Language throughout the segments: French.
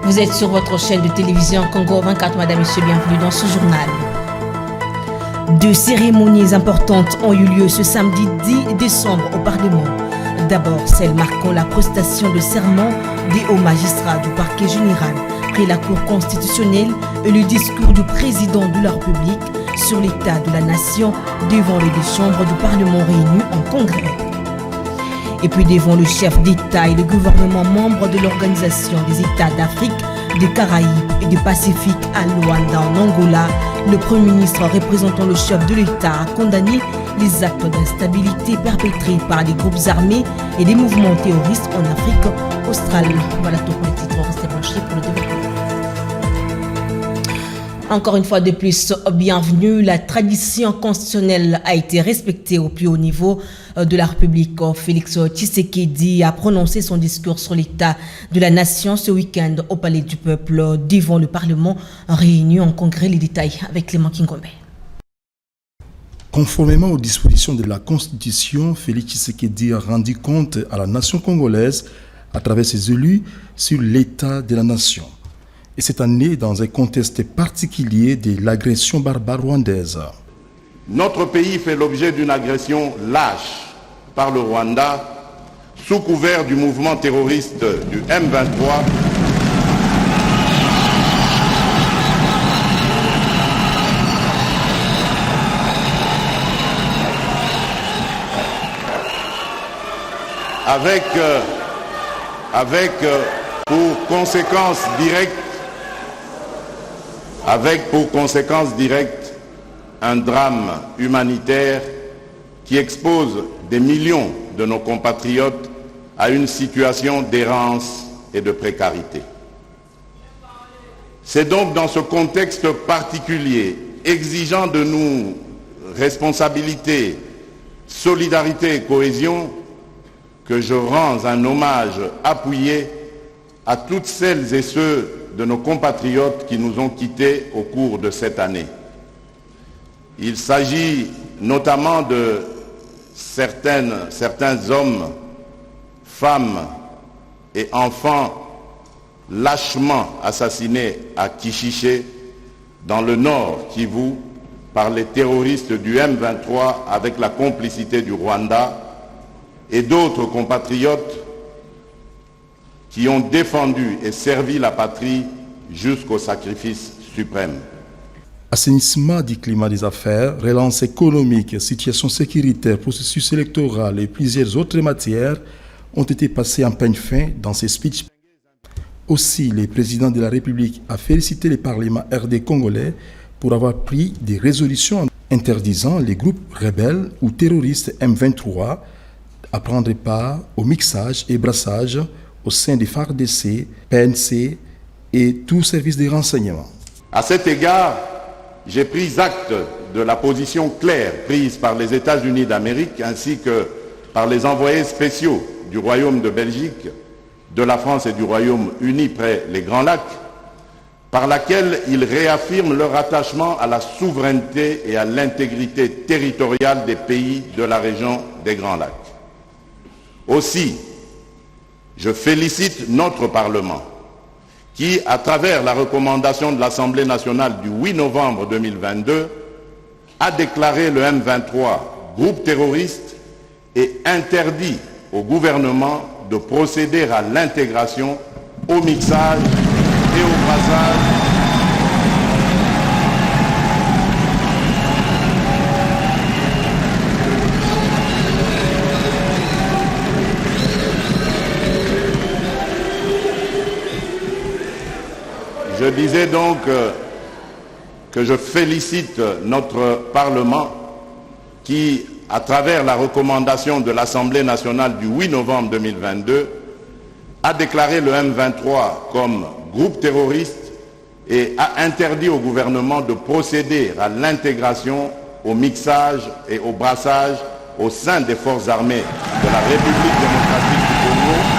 Vous êtes sur votre chaîne de télévision Congo 24, madame, monsieur, bienvenue dans ce journal. Deux cérémonies importantes ont eu lieu ce samedi 10 décembre au Parlement. D'abord, celle marquant la prestation de serment des hauts magistrats du parquet général près la Cour constitutionnelle et le discours du président de la République sur l'état de la nation devant les deux chambres du Parlement réunies en congrès. Et puis devant le chef d'État et le gouvernement membre de l'Organisation des États d'Afrique, des Caraïbes et du Pacifique à Luanda en Angola, le Premier ministre représentant le chef de l'État a condamné les actes d'instabilité perpétrés par les groupes armés et les mouvements terroristes en Afrique australe. Voilà tout pour les titres, restez branchés pour le développement. Encore une fois de plus, bienvenue. La tradition constitutionnelle a été respectée au plus haut niveau de la République. Félix Tshisekedi a prononcé son discours sur l'état de la nation ce week-end au Palais du Peuple devant le Parlement réuni en congrès. Les détails avec Clément Kingombe. Conformément aux dispositions de la Constitution, Félix Tshisekedi a rendu compte à la nation congolaise à travers ses élus sur l'état de la nation. Et cette année, dans un contexte particulier de l'agression barbare rwandaise. Notre pays fait l'objet d'une agression lâche par le Rwanda, sous couvert du mouvement terroriste du M23. Avec pour conséquence directe un drame humanitaire qui expose des millions de nos compatriotes à une situation d'errance et de précarité. C'est donc dans ce contexte particulier, exigeant de nous responsabilité, solidarité et cohésion, que je rends un hommage appuyé à toutes celles et ceux de nos compatriotes qui nous ont quittés au cours de cette année. Il s'agit notamment de certains hommes, femmes et enfants lâchement assassinés à Kishiché, dans le nord Kivu, par les terroristes du M23 avec la complicité du Rwanda et d'autres compatriotes qui ont défendu et servi la patrie jusqu'au sacrifice suprême. Assainissement du climat des affaires, relance économique, situation sécuritaire, processus électoral et plusieurs autres matières ont été passées en peigne fin dans ces speeches. Aussi, le président de la République a félicité le Parlement RD congolais pour avoir pris des résolutions interdisant les groupes rebelles ou terroristes M23 à prendre part au mixage et brassage au sein des FARDC, PNC et tout service de renseignement. À cet égard, j'ai pris acte de la position claire prise par les États-Unis d'Amérique ainsi que par les envoyés spéciaux du Royaume de Belgique, de la France et du Royaume-Uni près les Grands Lacs, par laquelle ils réaffirment leur attachement à la souveraineté et à l'intégrité territoriale des pays de la région des Grands Lacs. Aussi, je félicite notre Parlement qui, à travers la recommandation de l'Assemblée nationale du 8 novembre 2022, a déclaré le M23 groupe terroriste et interdit au gouvernement de procéder à l'intégration, au mixage et au brassage Je disais donc que je félicite notre Parlement qui, à travers la recommandation de l'Assemblée nationale du 8 novembre 2022, a déclaré le M23 comme groupe terroriste et a interdit au gouvernement de procéder à l'intégration, au mixage et au brassage au sein des forces armées de la République démocratique du Congo,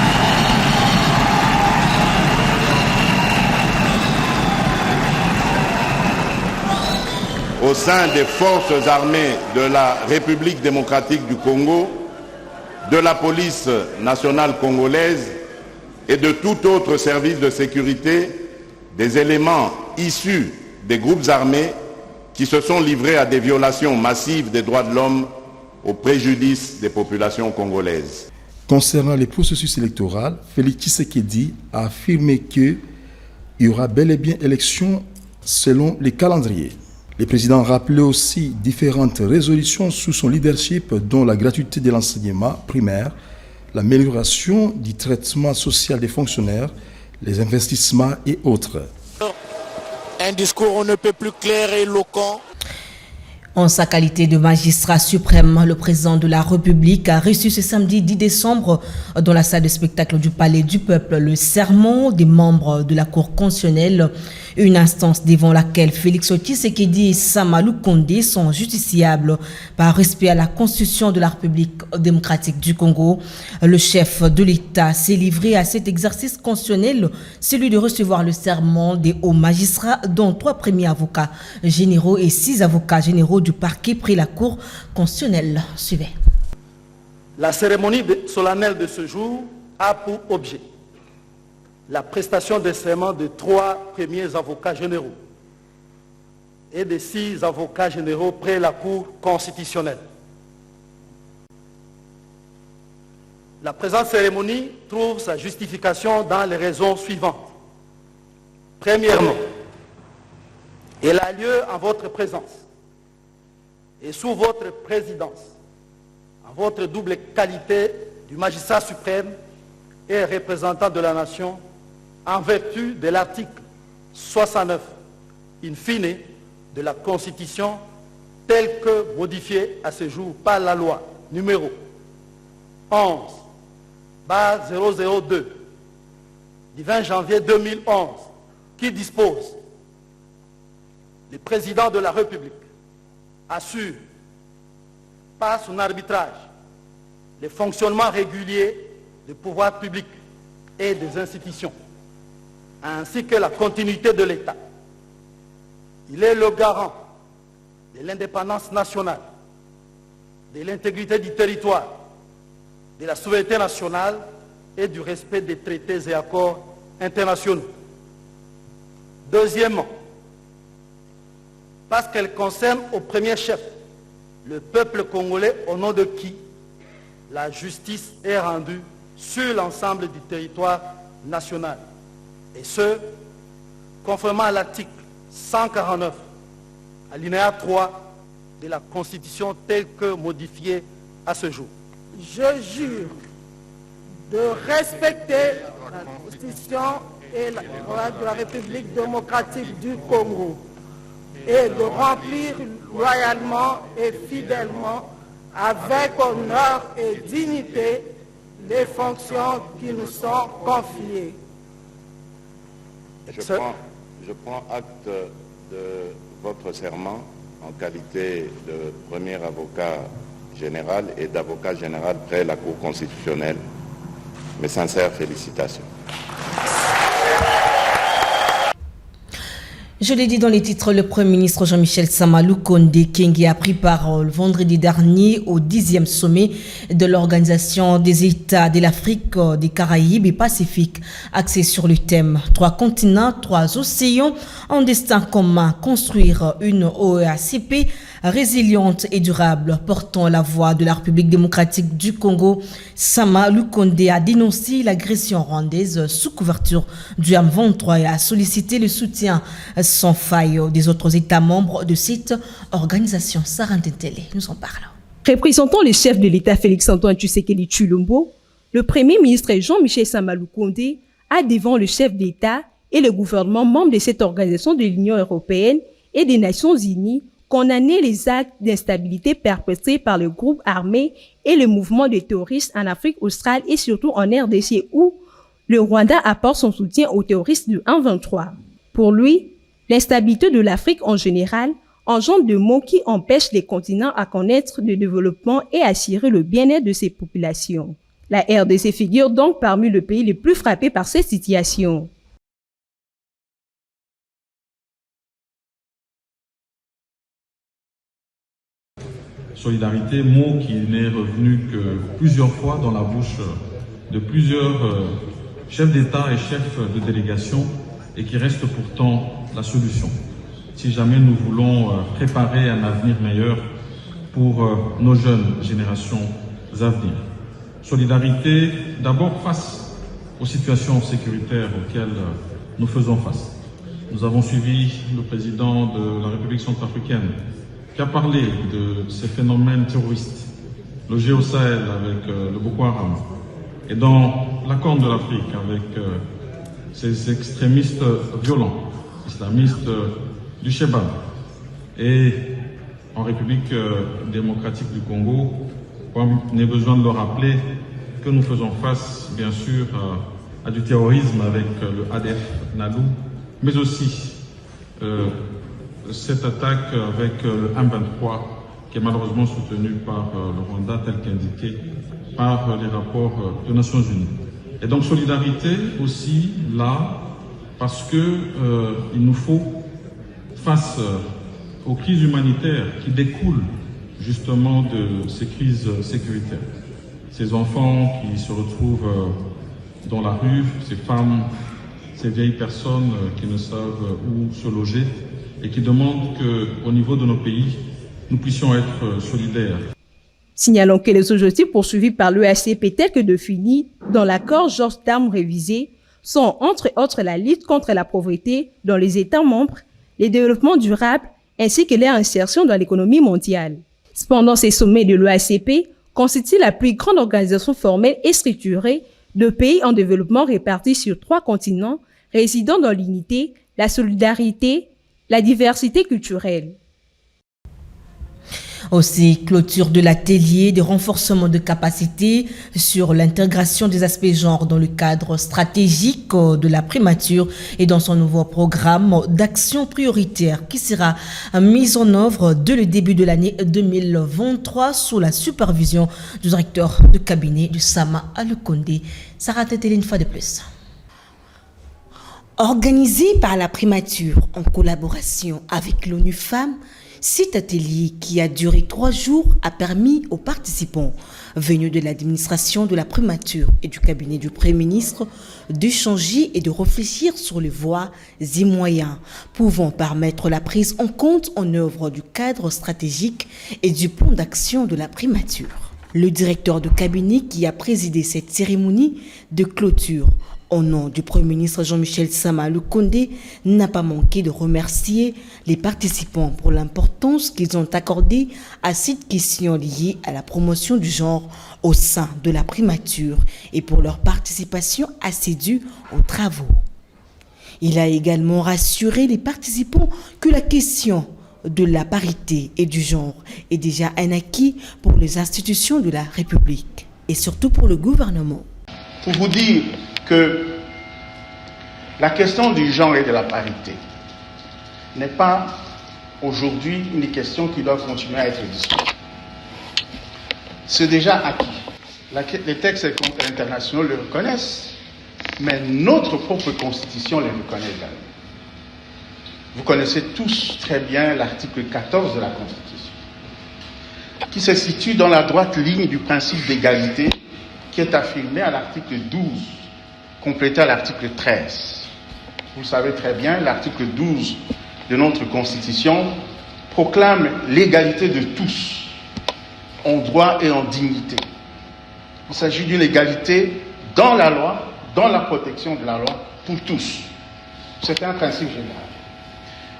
au sein des forces armées de la République démocratique du Congo, de la police nationale congolaise et de tout autre service de sécurité des éléments issus des groupes armés qui se sont livrés à des violations massives des droits de l'homme au préjudice des populations congolaises. Concernant les processus électoraux, Félix Tshisekedi a affirmé qu'il y aura bel et bien élection selon les calendriers. Le président a rappelé aussi différentes résolutions sous son leadership, dont la gratuité de l'enseignement primaire, l'amélioration du traitement social des fonctionnaires, les investissements et autres. Un discours on ne peut plus clair et éloquent. En sa qualité de magistrat suprême, le président de la République a reçu ce samedi 10 décembre dans la salle de spectacle du Palais du Peuple le serment des membres de la Cour constitutionnelle, une instance devant laquelle Félix Tshisekedi et Sama Lukonde sont justiciables par respect à la Constitution de la République démocratique du Congo. Le chef de l'État s'est livré à cet exercice constitutionnel, celui de recevoir le serment des hauts magistrats, dont 3 premiers avocats généraux et 6 avocats généraux du parquet pris la Cour constitutionnelle. Suivez. La cérémonie solennelle de ce jour a pour objet la prestation de serment de 3 premiers avocats généraux et de 6 avocats généraux près la Cour constitutionnelle. La présente cérémonie trouve sa justification dans les raisons suivantes. Premièrement, elle a lieu en votre présence et sous votre présidence, en votre double qualité du magistrat suprême et représentant de la nation, en vertu de l'article 69, in fine, de la Constitution, tel que modifié à ce jour par la loi numéro 11/002 du 20 janvier 2011, qui dispose: le président de la République assure par son arbitrage le fonctionnement régulier des pouvoirs publics et des institutions, ainsi que la continuité de l'État. Il est le garant de l'indépendance nationale, de l'intégrité du territoire, de la souveraineté nationale et du respect des traités et accords internationaux. Deuxièmement, parce qu'elle concerne au premier chef le peuple congolais au nom de qui la justice est rendue sur l'ensemble du territoire national. Et ce, conformément à l'article 149, alinéa 3 de la Constitution telle que modifiée à ce jour. Je jure de respecter la Constitution et la loi de la République démocratique du Congo et de remplir loyalement et fidèlement, avec honneur et dignité, les fonctions qui nous sont confiées. Je prends acte de votre serment en qualité de premier avocat général et d'avocat général près la Cour constitutionnelle. Mes sincères félicitations. Je l'ai dit dans les titres, le Premier ministre Jean-Michel Sama Lukonde Kyenge a pris parole vendredi dernier au 10e sommet de l'Organisation des États de l'Afrique, des Caraïbes et Pacifique, axé sur le thème 3 continents, 3 océans, en destin commun, construire une OEACP résiliente et durable, portant la voix de la République démocratique du Congo. Sama Lukonde a dénoncé l'agression rwandaise sous couverture du M23 et a sollicité le soutien sans faille des autres États membres de cette organisation. Sarah Ntentele nous en parle. Représentant le chef de l'État Félix-Antoine Tshisekedi Tshilombo, le Premier ministre Jean-Michel Sama Lukonde a devant le chef d'État et le gouvernement membre de cette organisation de l'Union européenne et des Nations unies condamné les actes d'instabilité perpétrés par le groupe armé et le mouvement de terroristes en Afrique australe et surtout en RDC où le Rwanda apporte son soutien aux terroristes du M23. Pour lui, l'instabilité de l'Afrique en général engendre de maux qui empêchent les continents à connaître le développement et à assurer le bien-être de ses populations. La RDC figure donc parmi les pays les plus frappés par cette situation. Solidarité, mot qui n'est revenu que plusieurs fois dans la bouche de plusieurs chef d'État et chef de délégation et qui reste pourtant la solution si jamais nous voulons préparer un avenir meilleur pour nos jeunes générations à venir. Solidarité d'abord face aux situations sécuritaires auxquelles nous faisons face. Nous avons suivi le président de la République centrafricaine qui a parlé de ces phénomènes terroristes, le Géo-Sahel avec le Boko Haram, et dans la Corne de l'Afrique avec ces extrémistes violents, islamistes du Shebab. Et en République démocratique du Congo, on a besoin de le rappeler que nous faisons face, bien sûr, à du terrorisme avec le ADF NALU, mais aussi cette attaque avec le M23 qui est malheureusement soutenu par le Rwanda tel qu'indiqué par les rapports des Nations Unies. Et donc solidarité aussi là, parce que il nous faut, face aux crises humanitaires qui découlent justement de ces crises sécuritaires, ces enfants qui se retrouvent dans la rue, ces femmes, ces vieilles personnes qui ne savent où se loger et qui demandent qu'au niveau de nos pays, nous puissions être solidaires. Signalons que les objectifs poursuivis par l'EACP tels que définis dans l'accord Georgetown révisé sont entre autres la lutte contre la pauvreté dans les États membres, les développements durables ainsi que leur insertion dans l'économie mondiale. Cependant, ces sommets de l'EACP constituent la plus grande organisation formelle et structurée de pays en développement répartis sur 3 continents, résidant dans l'unité, la solidarité, la diversité culturelle. Aussi, clôture de l'atelier de renforcement de capacité sur l'intégration des aspects genre dans le cadre stratégique de la primature et dans son nouveau programme d'action prioritaire qui sera mis en œuvre dès le début de l'année 2023 sous la supervision du directeur de cabinet du Sama Alukonde. Sarah Tétélé, une fois de plus. Organisé par la primature en collaboration avec l'ONU Femmes, cet atelier qui a duré 3 jours a permis aux participants venus de l'administration de la primature et du cabinet du Premier ministre d'échanger et de réfléchir sur les voies et moyens pouvant permettre la prise en compte en œuvre du cadre stratégique et du plan d'action de la primature. Le directeur de cabinet qui a présidé cette cérémonie de clôture au nom du Premier ministre Jean-Michel Sama Alukonde n'a pas manqué de remercier les participants pour l'importance qu'ils ont accordée à cette question liée à la promotion du genre au sein de la primature et pour leur participation assidue aux travaux. Il a également rassuré les participants que la question de la parité et du genre est déjà un acquis pour les institutions de la République et surtout pour le gouvernement. Pour vous dire que la question du genre et de la parité n'est pas aujourd'hui une question qui doit continuer à être discutée. C'est déjà acquis. Les textes internationaux le reconnaissent, mais notre propre constitution les reconnaît également. Vous connaissez tous très bien l'article 14 de la Constitution, qui se situe dans la droite ligne du principe d'égalité qui est affirmé à l'article 12, complété à l'article 13. Vous le savez très bien, l'article 12 de notre Constitution proclame l'égalité de tous, en droit et en dignité. Il s'agit d'une égalité dans la loi, dans la protection de la loi, pour tous. C'est un principe général.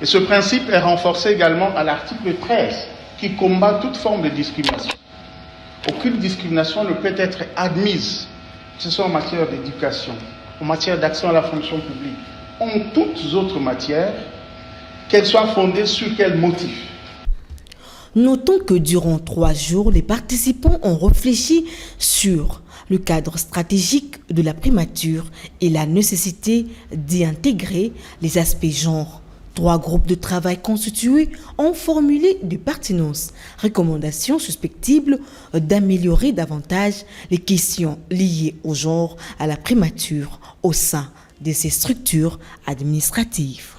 Et ce principe est renforcé également à l'article 13, qui combat toute forme de discrimination. Aucune discrimination ne peut être admise, que ce soit en matière d'éducation, en matière d'action à la fonction publique, en toutes autres matières, qu'elles soient fondées sur quel motif. Notons que durant 3 jours, les participants ont réfléchi sur le cadre stratégique de la primature et la nécessité d'y intégrer les aspects genre. 3 groupes de travail constitués ont formulé des pertinences, recommandations susceptibles d'améliorer davantage les questions liées au genre à la primature au sein de ces structures administratives.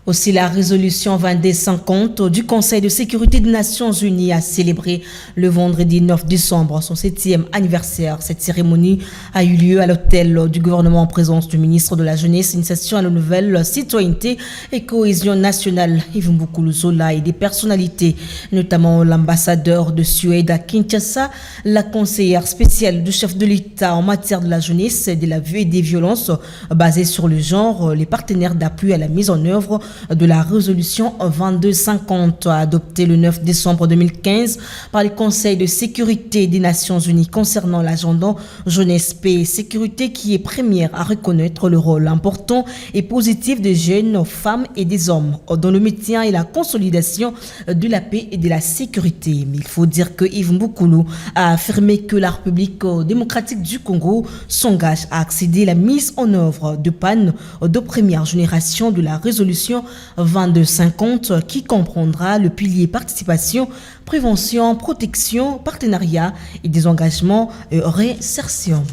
Aussi, la résolution 2250 du Conseil de sécurité des Nations Unies a célébré le vendredi 9 décembre son 7e anniversaire. Cette cérémonie a eu lieu à l'hôtel du gouvernement en présence du ministre de la Jeunesse, Initiation à la nouvelle citoyenneté et cohésion nationale, Yves Mboukoulou Zola, et des personnalités, notamment l'ambassadeur de Suède à Kinshasa, la conseillère spéciale du chef de l'État en matière de la jeunesse, de la vie et des violences basées sur le genre, les partenaires d'appui à la mise en œuvre de la résolution 2250 adoptée le 9 décembre 2015 par le Conseil de sécurité des Nations Unies concernant l'agenda jeunesse, paix et sécurité, qui est première à reconnaître le rôle important et positif des jeunes, femmes et des hommes dans le maintien et la consolidation de la paix et de la sécurité. Mais il faut dire que Yves Mboukoulou a affirmé que la République démocratique du Congo s'engage à accéder à la mise en œuvre de pannes de première génération de la résolution 2250 qui comprendra le pilier participation, prévention, protection, partenariat et des engagements réinsertion.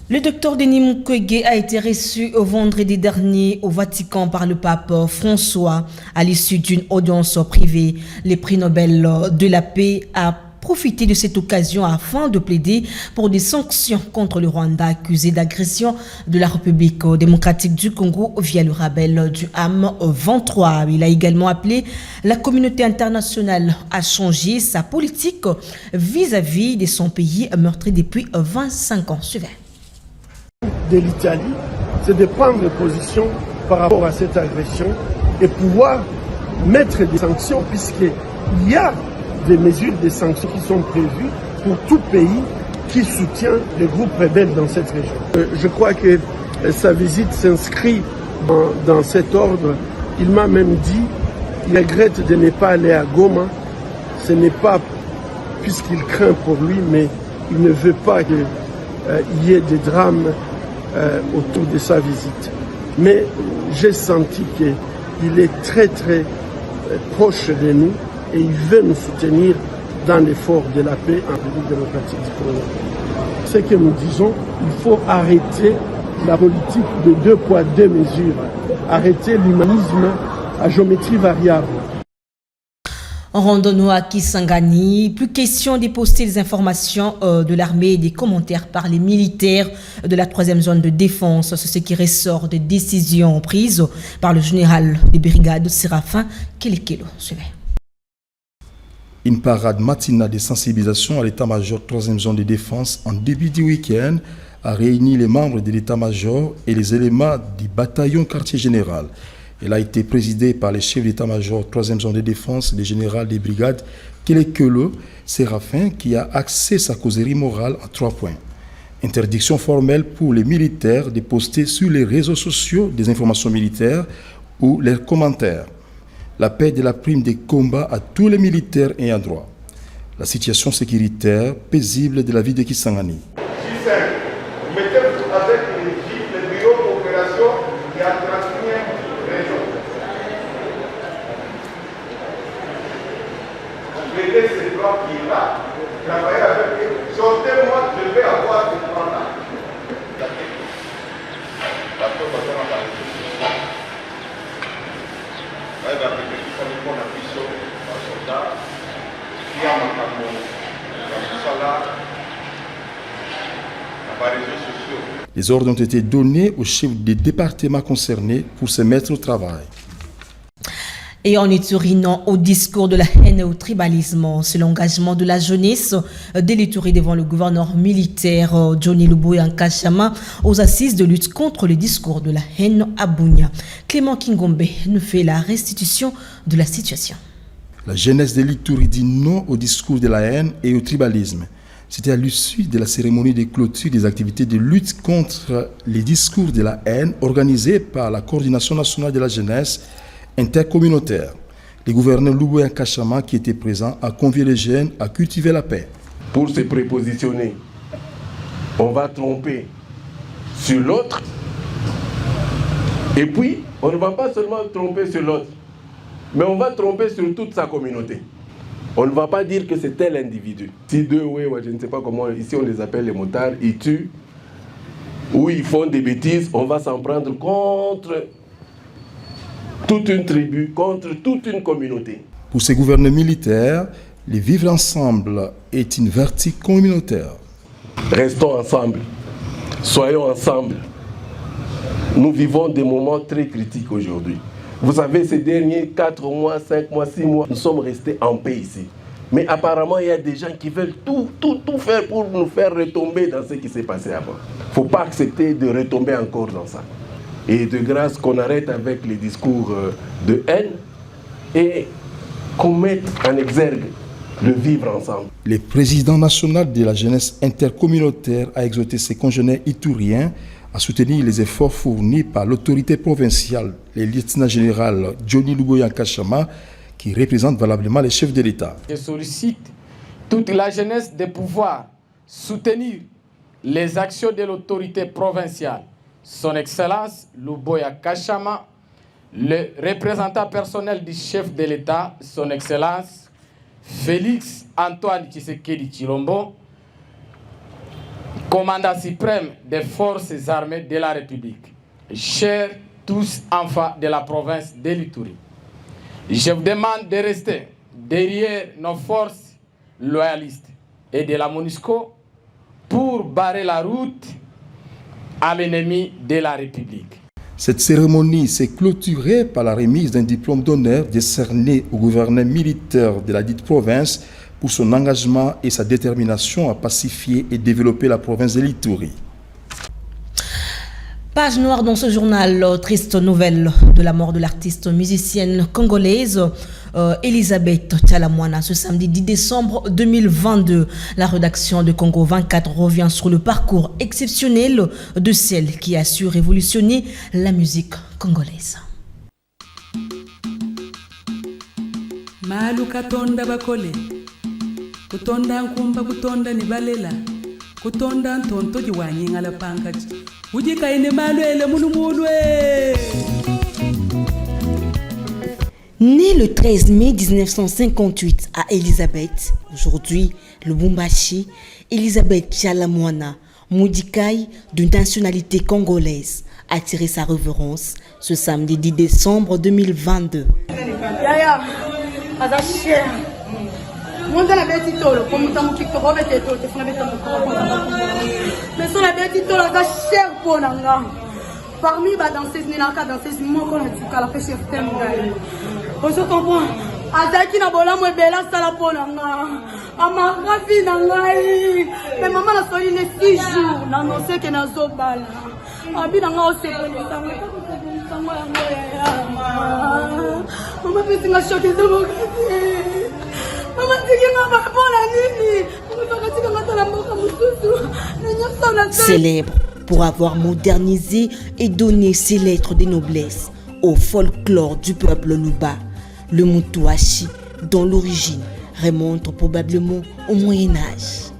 Le docteur Denis Mukwege a été reçu vendredi dernier au Vatican par le pape François à l'issue d'une audience privée. Les prix Nobel de la paix a profité de cette occasion afin de plaider pour des sanctions contre le Rwanda accusé d'agression de la République démocratique du Congo via le rappel du AM23. Il a également appelé la communauté internationale à changer sa politique vis-à-vis de son pays meurtri depuis 25 ans. Suivez. De l'Italie, c'est de prendre position par rapport à cette agression et pouvoir mettre des sanctions, puisqu'il y a des mesures de sanctions qui sont prévues pour tout pays qui soutient les groupes rebelles dans cette région. Je crois que sa visite s'inscrit dans cet ordre. Il m'a même dit qu'il regrette de ne pas aller à Goma. Ce n'est pas puisqu'il craint pour lui, mais il ne veut pas qu'il y ait des drames autour de sa visite. Mais j'ai senti qu'il est très très proche de nous et il veut nous soutenir dans l'effort de la paix en République démocratique du Congo. Ce que nous disons, il faut arrêter la politique de 2 poids 2 mesures, arrêter l'humanisme à géométrie variable. Rendons-nous à Kisangani. Plus question de poster des informations de l'armée et des commentaires par les militaires de la 3e zone de défense. C'est ce qui ressort des décisions prises par le général des brigades Séraphin Kelekelo. Suivez. Une parade matinale de sensibilisation à l'état-major 3e zone de défense en début du week-end a réuni les membres de l'état-major et les éléments du bataillon quartier général. Elle a été présidée par le chef d'état-major 3e zone de défense, le général des brigades Kelekelo Séraphin, qui a axé sa causerie morale à 3 points. Interdiction formelle pour les militaires de poster sur les réseaux sociaux des informations militaires ou leurs commentaires. La paix de la prime des combats à tous les militaires ayant droit. La situation sécuritaire paisible de la ville de Kisangani. Vous mettez avec les bureaux d'opération qui a 31 régions. Prenez ce plan qui est là, travaillez avec eux. Sortez-moi, je vais avoir ce plan-là. Les ordres ont été donnés aux chefs des départements concernés pour se mettre au travail. Et en éturinant au discours de la haine et au tribalisme, c'est l'engagement de la jeunesse de l'Ituri devant le gouverneur militaire Johnny Luboya Nkashama aux assises de lutte contre le discours de la haine à Bunia. Clément Kingombe nous fait la restitution de la situation. La jeunesse de l'Ituri dit non au discours de la haine et au tribalisme. C'était à l'issue de la cérémonie de clôture des activités de lutte contre les discours de la haine organisée par la Coordination nationale de la jeunesse intercommunautaire. Le gouverneur Luboya Nkashama, qui était présent, a convié les jeunes à cultiver la paix. Pour se prépositionner, on va tromper sur l'autre. Et puis, on ne va pas seulement tromper sur l'autre, mais on va tromper sur toute sa communauté. On ne va pas dire que c'est tel individu. Si deux, je ne sais pas comment, ici on les appelle les motards, ils tuent, ou ils font des bêtises, on va s'en prendre contre toute une tribu contre toute une communauté. Pour ces gouverneurs militaires, le vivre ensemble est une vertu communautaire. Restons ensemble, soyons ensemble. Nous vivons des moments très critiques aujourd'hui. Vous savez, ces derniers 4 mois, 5 mois, 6 mois, nous sommes restés en paix ici. Mais apparemment, il y a des gens qui veulent tout faire pour nous faire retomber dans ce qui s'est passé avant. Il ne faut pas accepter de retomber encore dans ça. Et de grâce qu'on arrête avec les discours de haine et qu'on mette en exergue le vivre ensemble. Le président national de la jeunesse intercommunautaire a exhorté ses congénères itouriens à soutenir les efforts fournis par l'autorité provinciale, le lieutenant-général Johnny Luboya Kachama, qui représente valablement les chefs de l'État. Je sollicite toute la jeunesse de pouvoir soutenir les actions de l'autorité provinciale. Son Excellence Luboya Kachama, le représentant personnel du chef de l'État, Son Excellence Félix Antoine Tshisekedi Tshilombo, commandant suprême des forces armées de la République. Chers tous enfants de la province de l'Ituri, je vous demande de rester derrière nos forces loyalistes et de la MONUSCO pour barrer la route à l'ennemi de la République. Cette cérémonie s'est clôturée par la remise d'un diplôme d'honneur décerné au gouverneur militaire de la dite province pour son engagement et sa détermination à pacifier et développer la province de l'Ituri. Page noire dans ce journal, triste nouvelle de la mort de l'artiste musicienne congolaise Elisabeth Tchalamwana ce samedi 10 décembre 2022. La rédaction de Congo 24 revient sur le parcours exceptionnel de celle qui a su révolutionner la musique congolaise. Malu katonda bakole kutonda nkumba kutonda nibalela kutonda ntonto jiwanyinga la pankati ujika ine malu ele munumulwe. Née le 13 mai 1958 à Elisabeth, aujourd'hui Lubumbashi, Elisabeth Tchalamwana, Moudikai de nationalité congolaise, a attiré sa révérence ce samedi 10 décembre 2022. Yaya, azashia. Monde la bête tolo, comme tamu kiko robe te tolo, te funa bête tolo. Mais sur la bête tolo, azashia ponanga. Parmi les danseuses, il y a des danseuses qui ont fait chef thème. On se comprend. Azaki na bola mo bela sala ponanga. Amaka fi nangai. Mais maman la soli ne 6 jours. Na no se ke na zo bala. Abi nanga o se ko sango. Sango ya. Mama pesi nga shoki zo mo. Mama tiki nga ba pona nini. Mama tiki nga tala mboka mususu. Na nyoso na célèbre pour avoir modernisé et donné ses lettres de noblesse au folklore du peuple Luba. Le Mutuashi, dont l'origine remonte probablement au Moyen-Âge.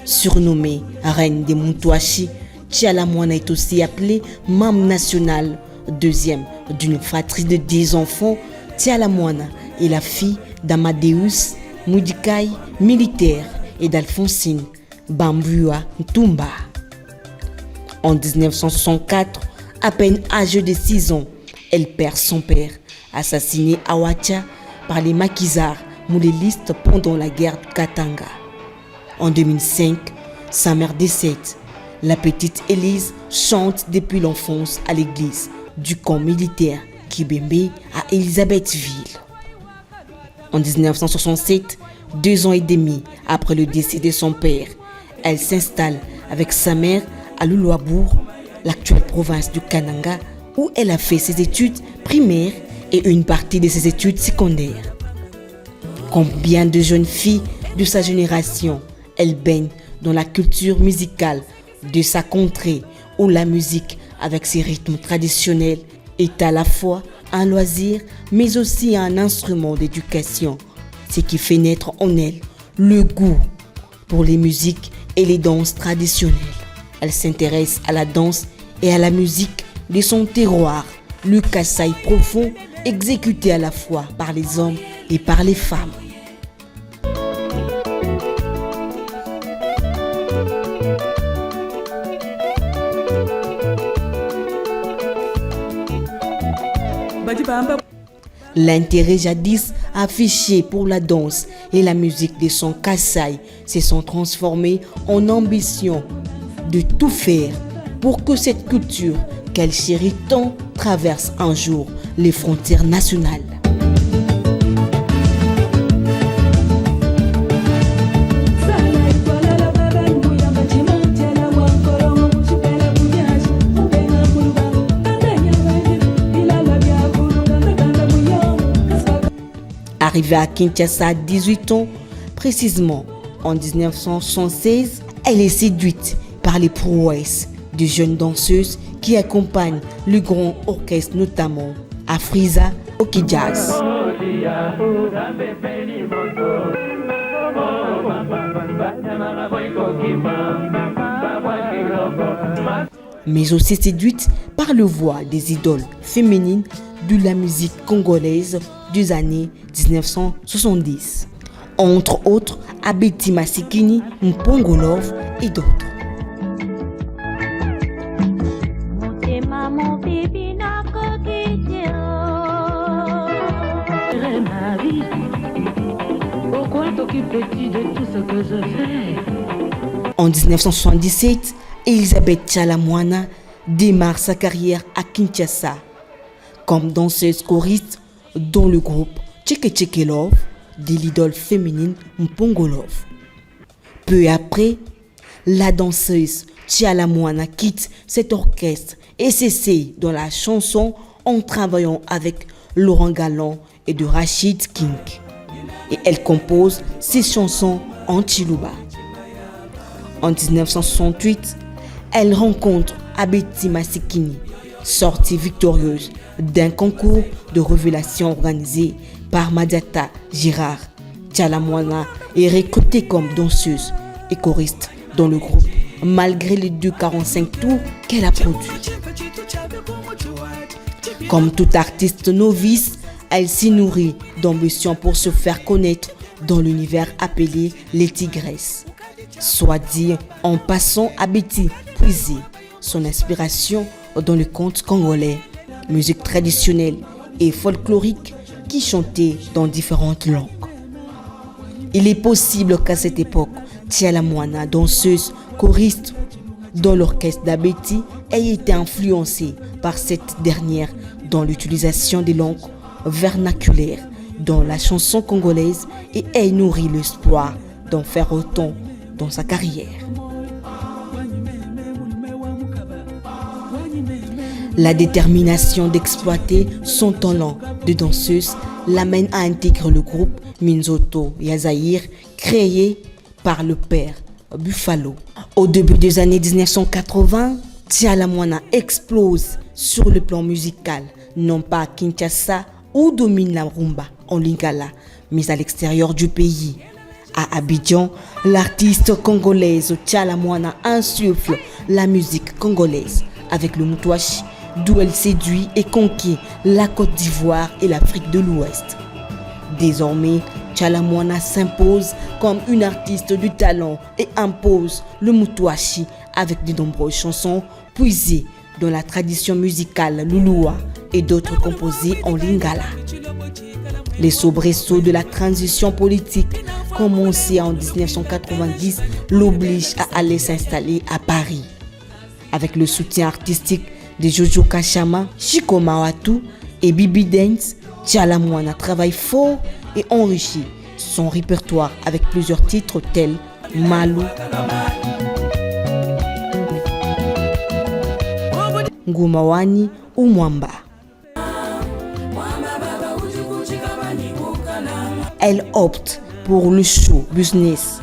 Surnommée reine des Mutuashi, Tchalamwana est aussi appelée membre nationale, deuxième d'une fratrie de 10 enfants. Tchalamwana est la fille d'Amadeus Moudikai, militaire, et d'Alphonsine Bambua Ntumba. En 1964, à peine âgée de 6 ans, elle perd son père, assassiné à Ouacha par les maquisards moulélistes pendant la guerre de Katanga. En 2005, sa mère décède. La petite Élise chante depuis l'enfance à l'église du camp militaire Kibembe à Elisabethville. En 1967, 2 ans et demi après le décès de son père, elle s'installe avec sa mère à Luluabourg, l'actuelle province du Kananga, où elle a fait ses études primaires et une partie de ses études secondaires. Comme bien de jeunes filles de sa génération, elle baigne dans la culture musicale de sa contrée, où la musique, avec ses rythmes traditionnels, est à la fois un loisir, mais aussi un instrument d'éducation, ce qui fait naître en elle le goût pour les musiques et les danses traditionnelles. Elle s'intéresse à la danse et à la musique de son terroir, le Kasaï profond, exécutée à la fois par les hommes et par les femmes. L'intérêt jadis affiché pour la danse et la musique de son Kasaï se sont transformés en ambition de tout faire pour que cette culture qu'elle chérit tant traverse un jour les frontières nationales. Arrivée à Kinshasa à 18 ans, précisément en 1976, elle est séduite par les prouesses de jeunes danseuses qui accompagnent le grand orchestre, notamment Afriza Okijazz. Mais aussi séduite par le voix des idoles féminines de la musique congolaise des années 1970. Entre autres, Abeti Masikini, Mpongolov et d'autres. En 1977, Elisabeth Tchalamwana démarre sa carrière à Kinshasa comme danseuse choriste dans le groupe Tcheke Tcheke Love de l'idole féminine Mpongolov. Peu après, la danseuse Tchalamwana quitte cet orchestre et s'essaie dans la chanson en travaillant avec Laurent Galland et de Rachid King. Et elle compose ses chansons en Chiluba. En 1968, elle rencontre Abeti Masikini, sortie victorieuse d'un concours de révélation organisé par Madiata Girard. Tchalamwana est recrutée comme danseuse et choriste dans le groupe, malgré les 2,45 tours qu'elle a produits. Comme toute artiste novice, elle s'y nourrit d'ambition pour se faire connaître dans l'univers appelé les Tigresses. Soit dit en passant à Betty puiser son inspiration dans le conte congolais, musique traditionnelle et folklorique qui chantait dans différentes langues. Il est possible qu'à cette époque, Tchalamwana, danseuse, choriste dans l'orchestre d'Abeti, ait été influencée par cette dernière dans l'utilisation des langues vernaculaires dans la chanson congolaise et ait nourri l'espoir d'en faire autant dans sa carrière. La détermination d'exploiter son talent de danseuse l'amène à intégrer le groupe Minzoto Yazaïr créé par le père Buffalo. Au début des années 1980, Tchalamwana explose sur le plan musical, non pas à Kinshasa où domine la rumba en lingala, mais à l'extérieur du pays. À Abidjan, l'artiste congolaise Tchalamwana insuffle la musique congolaise avec le moutouachi, d'où elle séduit et conquiert la Côte d'Ivoire et l'Afrique de l'Ouest. Désormais, Tchalamwana s'impose comme une artiste de talent et impose le moutouachi avec de nombreuses chansons puisées dans la tradition musicale Lulua et d'autres composées en lingala. Les soubresauts de la transition politique commencée en 1990 l'obligent à aller s'installer à Paris. Avec le soutien artistique de Jojo Kachama, Chico Mawatu et Bibi Dance, Tchalamwana travaille fort et enrichit son répertoire avec plusieurs titres tels Malou, Ngumawani ou Mwamba. Elle opte pour le show business.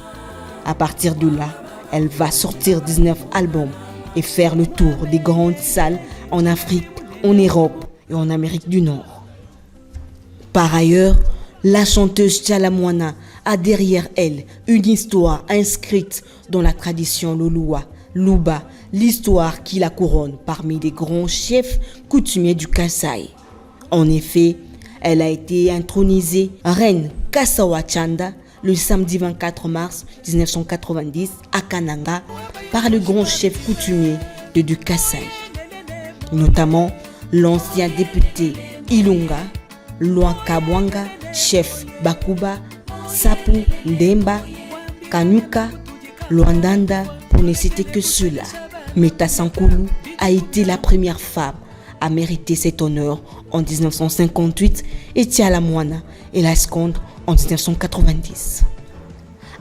À partir de là, elle va sortir 19 albums et faire le tour des grandes salles en Afrique, en Europe et en Amérique du Nord. Par ailleurs, la chanteuse Tchalamwana a derrière elle une histoire inscrite dans la tradition Lolua, Luba, l'histoire qui la couronne parmi les grands chefs coutumiers du Kasaï. En effet, Elle a été intronisée reine Kasawa Chanda le samedi 24 mars 1990 à Kananga par le grand chef coutumier de Kasai, notamment l'ancien député Ilunga, Luankabwanga, chef Bakuba, Sapu Ndemba, Kanyuka, Luandanda, pour ne citer que ceux-là. Meta Sankulu a été la première femme à mériter cet honneur en 1958 et Tialamwana est la seconde en 1990.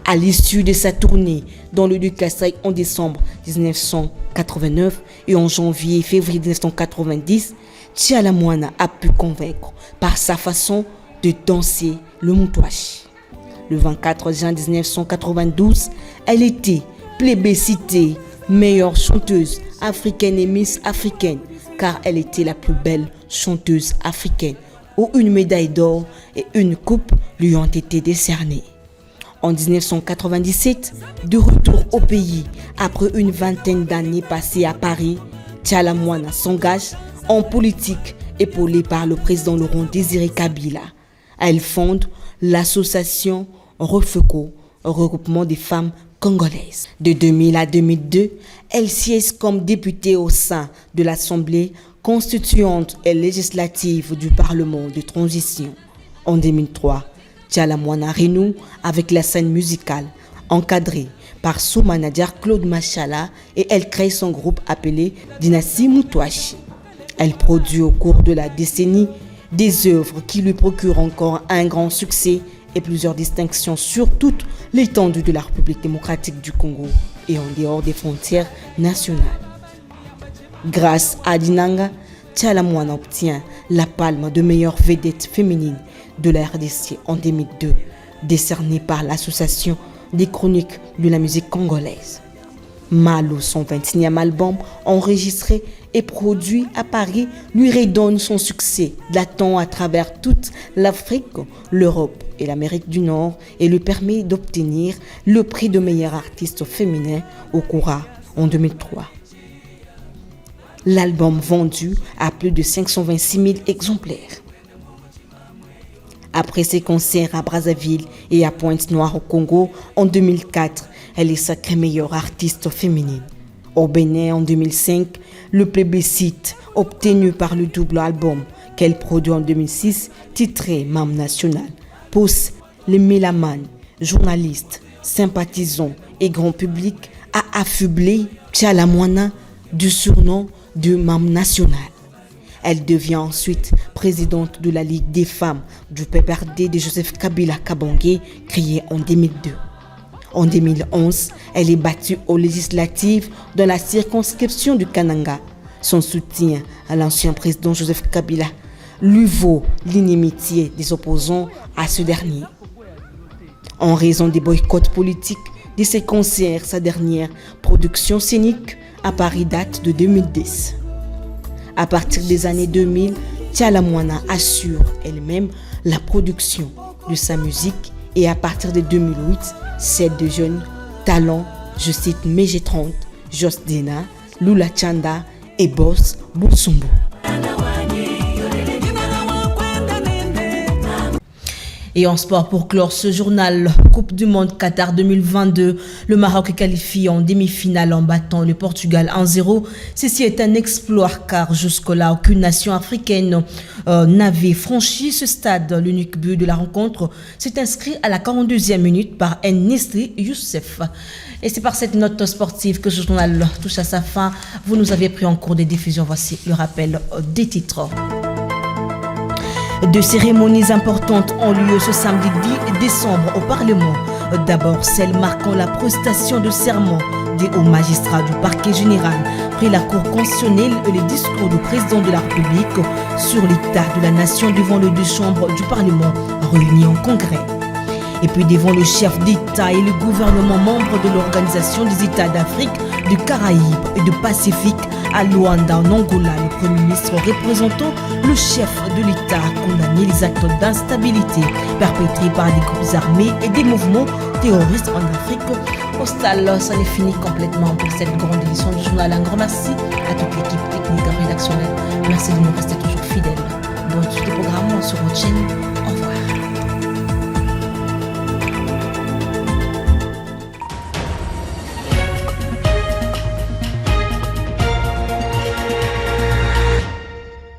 À l'issue de sa tournée dans le Kasai en décembre 1989 et en janvier et février 1990, Tialamwana a pu convaincre par sa façon de danser le mutwashi. Le 24 juin 1992, elle était plébiscitée meilleure chanteuse africaine et Miss africaine car elle était la plus belle chanteuse africaine où une médaille d'or et une coupe lui ont été décernées. En 1997, de retour au pays, après une vingtaine d'années passées à Paris, Tialamwana s'engage en politique épaulée par le président Laurent Désiré Kabila. Elle fonde l'association Refeko, regroupement des femmes congolaises. De 2000 à 2002, elle siège comme députée au sein de l'Assemblée constituante et législative du Parlement de transition. En 2003, Tialamwana renoue avec la scène musicale, encadrée par son manager Claude Machala, et elle crée son groupe appelé Dynastie Mutwashi. Elle produit au cours de la décennie des œuvres qui lui procurent encore un grand succès et plusieurs distinctions sur toute l'étendue de la République démocratique du Congo et en dehors des frontières nationales. Grâce à Dinanga, Tialamwana obtient la palme de meilleure vedette féminine de la RDC en 2002, décernée par l'Association des chroniques de la musique congolaise. Malo, son 21e album, enregistré et produit à Paris, lui redonne son succès latent à travers toute l'Afrique, l'Europe et l'Amérique du Nord et lui permet d'obtenir le prix de meilleur artiste féminin au Koura en 2003. L'album vendu à plus de 526 000 exemplaires. Après ses concerts à Brazzaville et à Pointe-Noire au Congo en 2004, elle est sacrée meilleure artiste féminine. Au Bénin en 2005, le plébiscite obtenu par le double album qu'elle produit en 2006, titré Mam National, pousse les mélomanes, journalistes, sympathisants et grand public à affubler Tialamwana du surnom de Mam National. Elle devient ensuite présidente de la Ligue des femmes du PPRD de Joseph Kabila Kabange, créée en 2002. En 2011, elle est battue aux législatives dans la circonscription du Kananga. Son soutien à l'ancien président Joseph Kabila lui vaut l'inimitié des opposants à ce dernier. En raison des boycotts politiques de ses concerts, sa dernière production scénique à Paris date de 2010. À partir des années 2000, Tialamwana assure elle-même la production de sa musique et à partir de 2008, celle de jeunes talents, je cite Meje 30, Jos Dena, Lula Chanda et Boss Boutsumbo. Et en sport, pour clore ce journal, Coupe du Monde Qatar 2022, le Maroc est qualifié en demi-finale en battant le Portugal 1-0. Ceci est un exploit car jusque-là, aucune nation africaine n'avait franchi ce stade. L'unique but de la rencontre s'est inscrit à la 42e minute par Nesri Youssef. Et c'est par cette note sportive que ce journal touche à sa fin. Vous nous avez pris en cours de diffusion. Voici le rappel des titres. Deux cérémonies importantes ont lieu ce samedi 10 décembre au Parlement. D'abord, celle marquant la prestation de serment des hauts magistrats du parquet général, puis la Cour constitutionnelle et les discours du président de la République sur l'état de la nation devant les deux chambres du Parlement réunies en congrès. Et puis devant le chef d'État et le gouvernement membre de l'Organisation des États d'Afrique, du Caraïbes et du Pacifique à Luanda en Angola, le Premier ministre représentant le chef de l'État a condamné les actes d'instabilité perpétrés par des groupes armés et des mouvements terroristes en Afrique australe. Ça n'est fini complètement pour cette grande édition du journal. Un grand merci à toute l'équipe technique et rédactionnelle. Merci de nous rester toujours fidèles. tous les programmes sur notre chaîne. Au revoir.